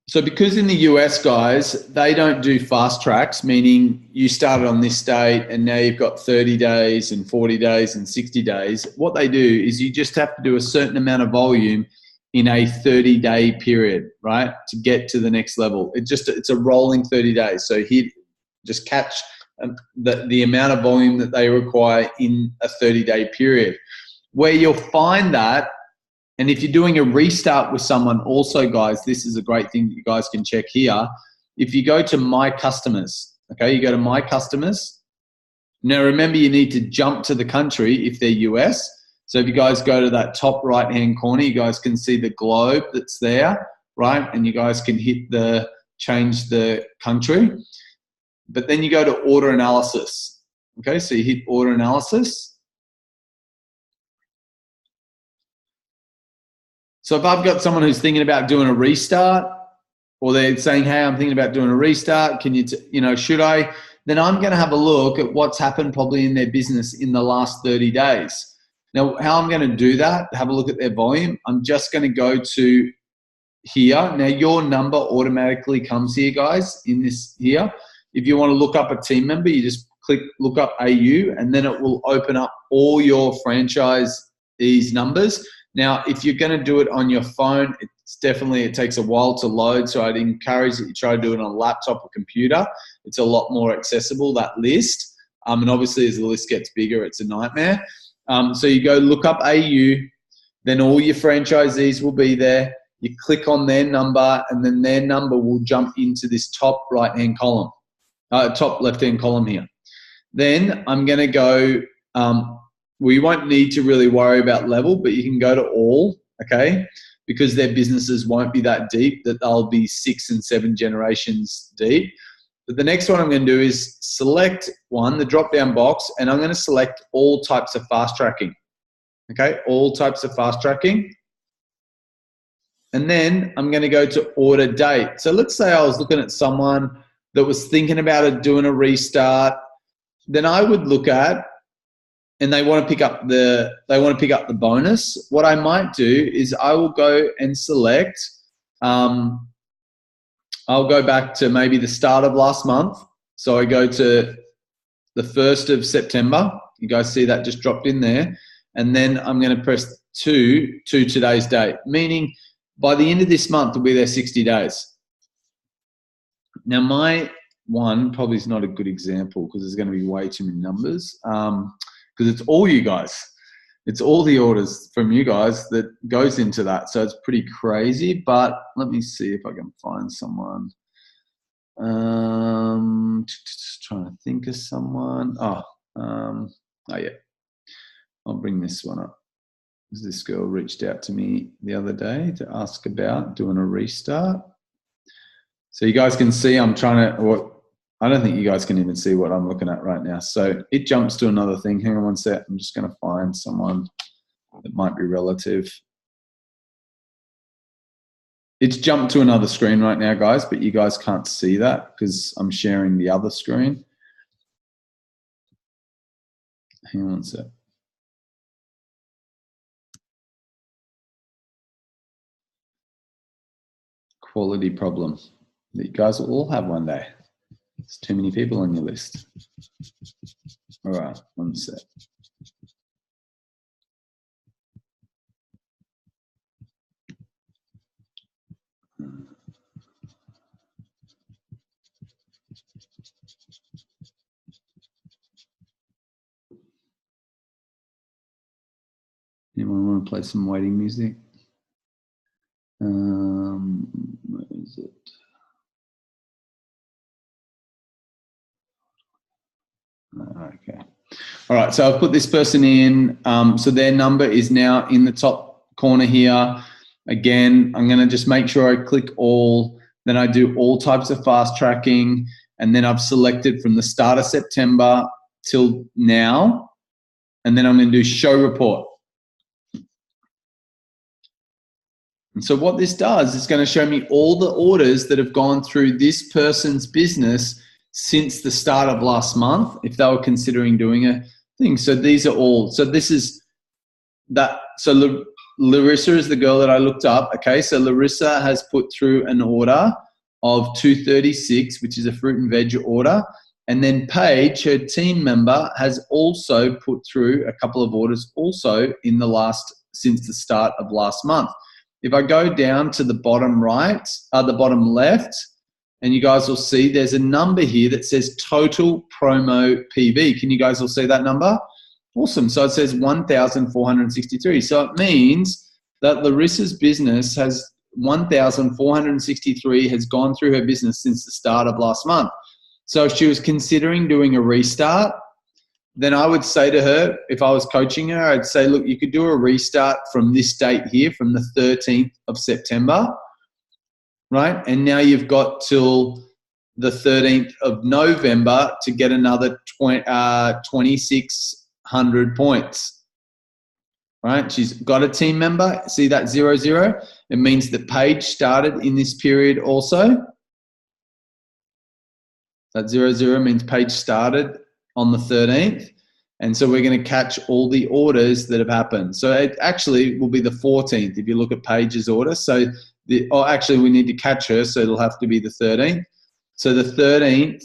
So because in the US, guys, they don't do fast tracks, meaning you started on this date and now you've got 30 days and 40 days and 60 days. What they do is you just have to do a certain amount of volume in a 30-day period, right, to get to the next level. It's a rolling 30 days. So just catch the amount of volume that they require in a 30-day period. Where you'll find that, and if you're doing a restart with someone also, guys, this is a great thing that you guys can check here. If you go to My Customers, okay, you go to My Customers. Now, remember, you need to jump to the country if they're US. So if you guys go to that top right-hand corner, you guys can see the globe that's there, right? And you guys can change the country. But then you go to Order Analysis, okay? So you hit Order Analysis. So if I've got someone who's thinking about doing a restart, or they're saying, hey, I'm thinking about doing a restart, can should I? Then I'm going to have a look at what's happened probably in their business in the last 30 days. Now, how I'm going to do that, have a look at their volume, I'm just going to go to here. Now, your number automatically comes here, guys, in this here. If you want to look up a team member, you just click look up AU, and then it will open up all your franchisees' numbers. Now, if you're going to do it on your phone, it takes a while to load. So I'd encourage that you try to do it on a laptop or computer. It's a lot more accessible, that list. And obviously as the list gets bigger, it's a nightmare. So you go look up AU, then all your franchisees will be there. You click on their number, and then their number will jump into this top right-hand column, top left-hand column here. Then I'm going to go, well, you won't need to really worry about level, but you can go to all, okay? Because their businesses won't be that deep, that they'll be 6 and 7 generations deep. But the next one I'm going to do is select the drop-down box, and I'm going to select all types of fast tracking, okay? All types of fast tracking. And then I'm going to go to order date. So let's say I was looking at someone that was thinking about doing a restart. Then I would look at, and they want to pick up the bonus. What I might do is I will go and select, I'll go back to maybe the start of last month. So I go to the 1st of September. You guys see that just dropped in there. And then I'm going to press to today's date, meaning by the end of this month will be there 60 days. Now my one probably is not a good example because there's going to be way too many numbers. Because it's all you guys. It's all the orders from you guys that goes into that. So it's pretty crazy, but let me see if I can find someone. Just trying to think of someone. Oh yeah. I'll bring this one up. This girl reached out to me the other day to ask about doing a restart. So you guys can see I'm trying to, I don't think you guys can even see what I'm looking at right now. So it jumps to another thing. Hang on one sec. I'm just going to find someone that might be relative. It's jumped to another screen right now, guys, but you guys can't see that because I'm sharing the other screen. Hang on one sec. Quality problem that you guys will all have one day. There's too many people on your list. All right, one sec. Anyone want to play some waiting music? Where is it? Okay. All right, so I've put this person in. So their number is now in the top corner here. Again, I'm going to just make sure I click all. Then I do all types of fast tracking. And then I've selected from the start of September till now. And then I'm going to do show report. And so what this does is going to show me all the orders that have gone through this person's business since the start of last month, if they were considering doing a thing. So these are all. So this is that. So Larissa is the girl that I looked up. Okay, so Larissa has put through an order of 236, which is a fruit and veg order. And then Paige, her team member, has also put through a couple of orders also in the since the start of last month. If I go down to the bottom right, the bottom left, and you guys will see there's a number here that says total promo PV. Can you guys all see that number? Awesome. So it says 1,463. So it means that Larissa's business has 1,463 has gone through her business since the start of last month. So if she was considering doing a restart, then I would say to her, if I was coaching her, I'd say, look, you could do a restart from this date here, from the 13th of September, right? And now you've got till the 13th of November to get another 2,600 points, right? She's got a team member. See that 00? It means that Paige started in this period also. That 00 means Paige started on the 13th. And so we're going to catch all the orders that have happened. So it actually will be the 14th if you look at Paige's order. So actually we need to catch her, so it'll have to be the 13th. So the 13th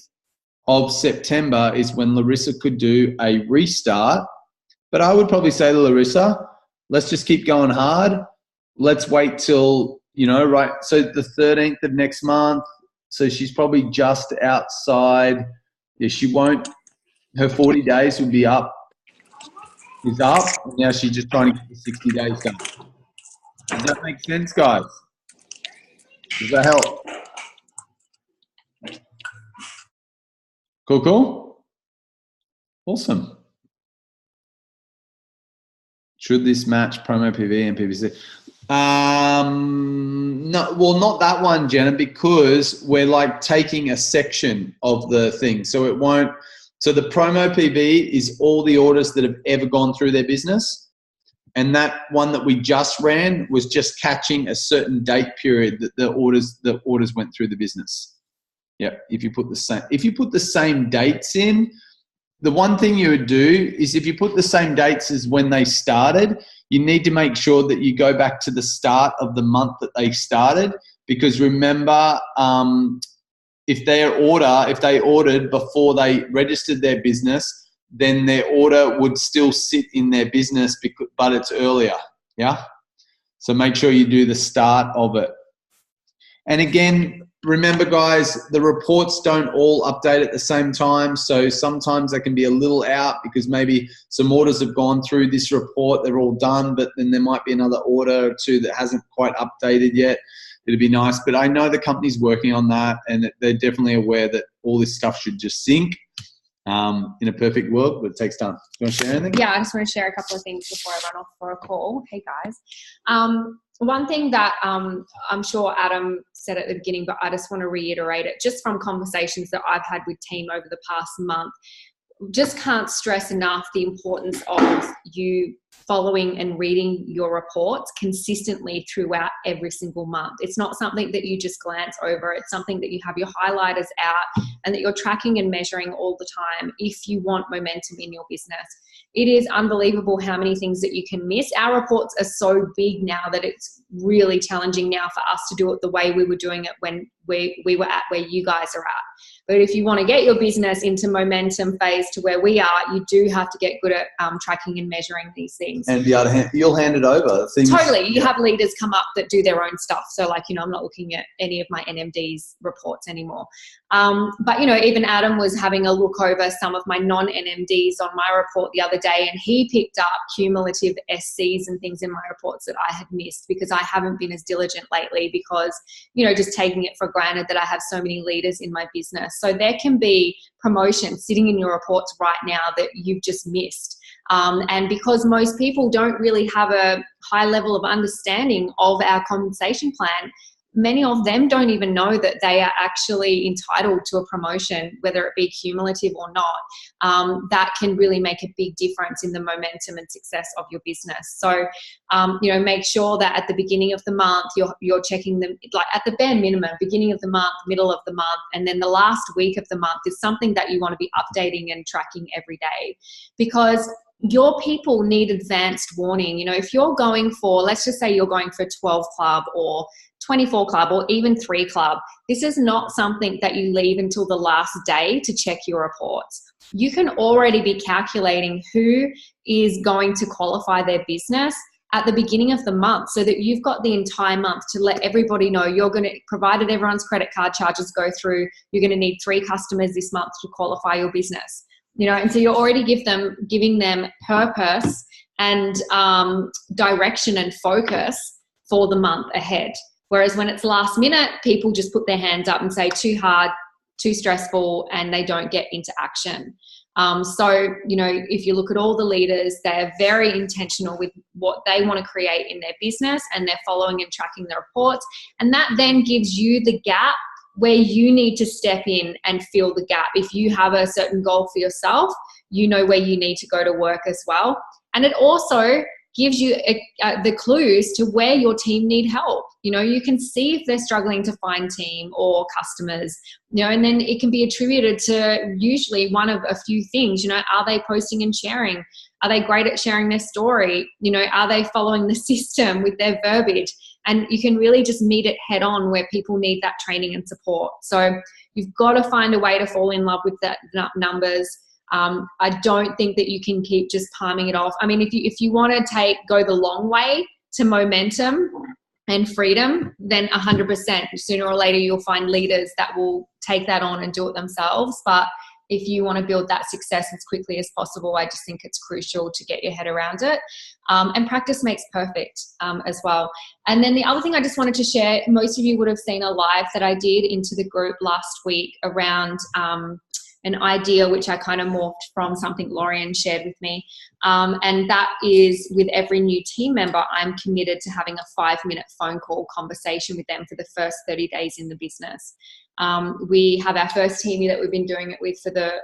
of September is when Larissa could do a restart. But I would probably say to Larissa, let's just keep going hard. Let's wait till, right. So the 13th of next month. So she's probably just outside. Yeah, she won't. Her 40 days will be up. Is up. Now she's just trying to get the 60 days done. Does that make sense, guys? Does that help? Cool. Awesome. Should this match promo PV and PVC? No, well, not that one, Jenna, because we're like taking a section of the thing. So it won't. So the promo PV is all the orders that have ever gone through their business. And that one that we just ran was just catching a certain date period that the orders went through the business. Yeah. If you put the same dates in, the one thing you would do is if you put the same dates as when they started, you need to make sure that you go back to the start of the month that they started, because remember, if they ordered before they registered their business, then their order would still sit in their business, but it's earlier. Yeah. So make sure you do the start of it. And again, remember guys, the reports don't all update at the same time. So sometimes they can be a little out because maybe some orders have gone through this report. They're all done, but then there might be another order or two that hasn't quite updated yet. It'd be nice, but I know the company's working on that, and they're definitely aware that all this stuff should just sync in a perfect world, but it takes time. You want to share anything? Yeah, I just want to share a couple of things before I run off for a call. Hey guys. One thing that I'm sure Adam said at the beginning, but I just want to reiterate it, just from conversations that I've had with team over the past month, just can't stress enough the importance of you following and reading your reports consistently throughout every single month. It's not something that you just glance over. It's something that you have your highlighters out and that you're tracking and measuring all the time if you want momentum in your business. It is unbelievable how many things that you can miss. Our reports are so big now that it's really challenging now for us to do it the way we were doing it when we were at where you guys are at. But if you want to get your business into momentum phase to where we are, you do have to get good at tracking and measuring these things. And the other hand, you'll hand it over. Totally. You have leaders come up that do their own stuff. So like, I'm not looking at any of my NMD's reports anymore. But, even Adam was having a look over some of my non-NMDs on my report the other day, and he picked up cumulative SCs and things in my reports that I had missed because I haven't been as diligent lately because, just taking it for granted that I have so many leaders in my business. So there can be promotions sitting in your reports right now that you've just missed. And because most people don't really have a high level of understanding of our compensation plan, many of them don't even know that they are actually entitled to a promotion, whether it be cumulative or not. That can really make a big difference in the momentum and success of your business. So, make sure that at the beginning of the month, you're checking them, like at the bare minimum, beginning of the month, middle of the month, and then the last week of the month is something that you want to be updating and tracking every day, because your people need advanced warning. If you're going for, let's just say you're going for 12 club or 24 club or even 3 club, this is not something that you leave until the last day to check your reports. You can already be calculating who is going to qualify their business at the beginning of the month, so that you've got the entire month to let everybody know you're going to, provided everyone's credit card charges go through, you're going to need 3 customers this month to qualify your business. And so you're already giving them purpose and direction and focus for the month ahead. Whereas when it's last minute, people just put their hands up and say too hard, too stressful, and they don't get into action. So, if you look at all the leaders, they're very intentional with what they want to create in their business, and they're following and tracking their reports. And that then gives you the gap where you need to step in and fill the gap. If you have a certain goal for yourself, you know where you need to go to work as well. And it also gives you the clues to where your team need help. You can see if they're struggling to find team or customers, and then it can be attributed to usually one of a few things. Are they posting and sharing? Are they great at sharing their story? Are they following the system with their verbiage? And you can really just meet it head on where people need that training and support. So you've got to find a way to fall in love with that numbers. I don't think that you can keep just palming it off. I mean, if you want to go the long way to momentum and freedom, then 100%, sooner or later you'll find leaders that will take that on and do it themselves. But if you want to build that success as quickly as possible, I just think it's crucial to get your head around it. And practice makes perfect as well. And then the other thing I just wanted to share, most of you would have seen a live that I did into the group last week around an idea which I kind of morphed from something Lorian shared with me. And that is, with every new team member, I'm committed to having a 5-minute phone call conversation with them for the first 30 days in the business. We have our first teamie that we've been doing it with for the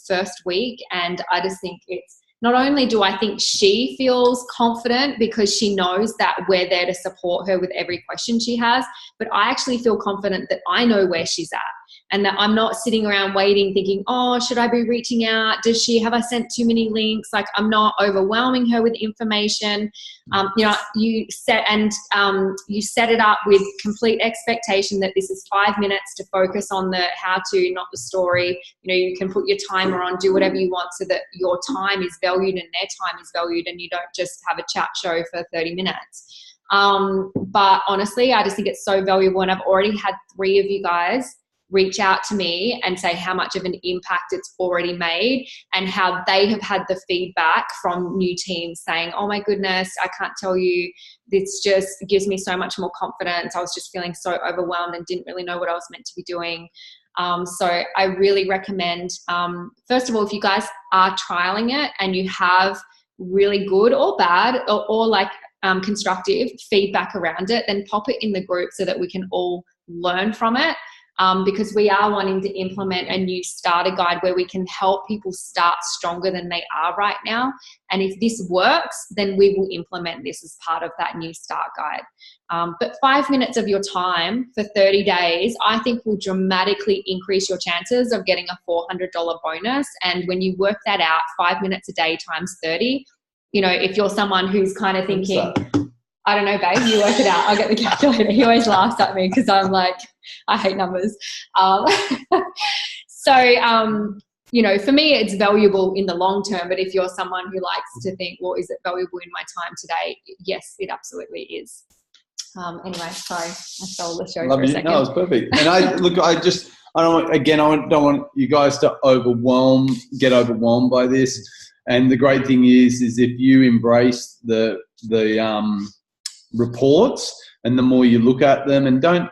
first week. And I just think it's, not only do I think she feels confident because she knows that we're there to support her with every question she has, but I actually feel confident that I know where she's at. And that I'm not sitting around waiting thinking, oh, should I be reaching out? Have I sent too many links? Like, I'm not overwhelming her with information. You set it up with complete expectation that this is 5 minutes to focus on the how to, not the story. You can put your timer on, do whatever you want so that your time is valued and their time is valued, and you don't just have a chat show for 30 minutes. But honestly, I just think it's so valuable. And I've already had 3 of you guys reach out to me and say how much of an impact it's already made, and how they have had the feedback from new teams saying, oh my goodness, I can't tell you, this just gives me so much more confidence. I was just feeling so overwhelmed and didn't really know what I was meant to be doing. So I really recommend, first of all, if you guys are trialing it and you have really good or bad or like constructive feedback around it, then pop it in the group so that we can all learn from it. Because we are wanting to implement a new starter guide where we can help people start stronger than they are right now. And if this works, then we will implement this as part of that new start guide. But 5 minutes of your time for 30 days, I think will dramatically increase your chances of getting a $400 bonus. And when you work that out, 5 minutes a day times 30, if you're someone who's kind of thinking, I don't know, babe, you work it out. I'll get the calculator. He always laughs at me because I'm like, I hate numbers. So, for me, it's valuable in the long term. But if you're someone who likes to think, well, is it valuable in my time today? Yes, it absolutely is. Anyway, sorry, I stole the show for a second. No, it's perfect. And I don't want you guys to get overwhelmed by this. And the great thing is if you embrace the reports, and the more you look at them, and don't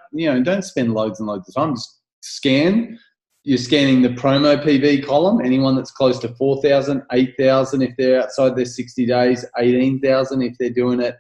spend loads and loads of time, just scan you're scanning the promo PV column. Anyone that's close to 4,000, 8,000 if they're outside their 60 days, 18,000 if they're doing it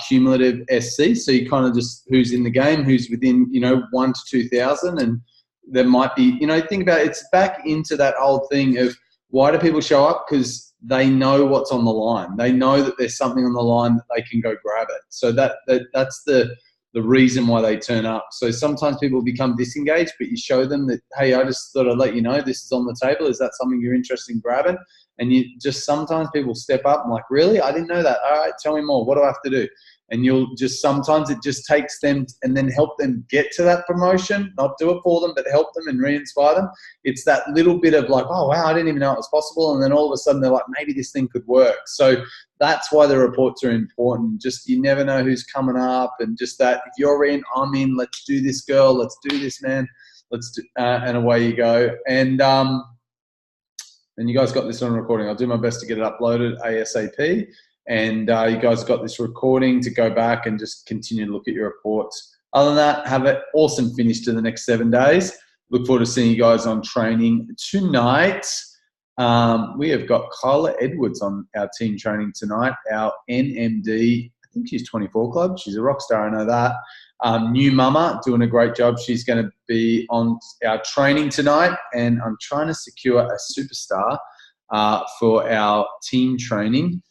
cumulative SC. So you kind of just who's in the game, who's within 1 to 2,000, and there might be think about it, it's back into that old thing of why do people show up? Because they know what's on the line. They know that there's something on the line that they can go grab it. So that's the reason why they turn up. So sometimes people become disengaged, but you show them that, hey, I just thought I'd let you know this is on the table. Is that something you're interested in grabbing? And you just sometimes people step up and like, really? I didn't know that. All right, tell me more. What do I have to do? And you'll just sometimes it just takes them and then help them get to that promotion, not do it for them, but help them and re-inspire them. It's that little bit of like, oh, wow, I didn't even know it was possible. And then all of a sudden they're like, maybe this thing could work. So that's why the reports are important. Just you never know who's coming up, and just that if you're in, I'm in, let's do this, girl. Let's do this, man. Let's do, and away you go. And you guys got this on recording. I'll do my best to get it uploaded ASAP. And you guys got this recording to go back and just continue to look at your reports. Other than that, have an awesome finish to the next 7 days. Look forward to seeing you guys on training tonight. We have got Kyla Edwards on our team training tonight, our NMD. I think she's 24 club. She's a rock star, I know that. New mama, doing a great job. She's going to be on our training tonight, and I'm trying to secure a superstar for our team training,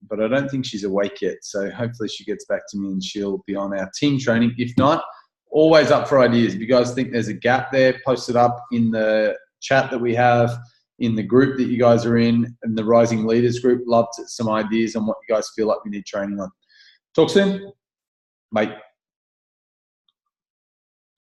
but I don't think she's awake yet. So hopefully she gets back to me and she'll be on our team training. If not, always up for ideas. If you guys think there's a gap there, post it up in the chat that we have, in the group that you guys are in the Rising Leaders group. Love some ideas on what you guys feel like we need training on. Talk soon. Bye.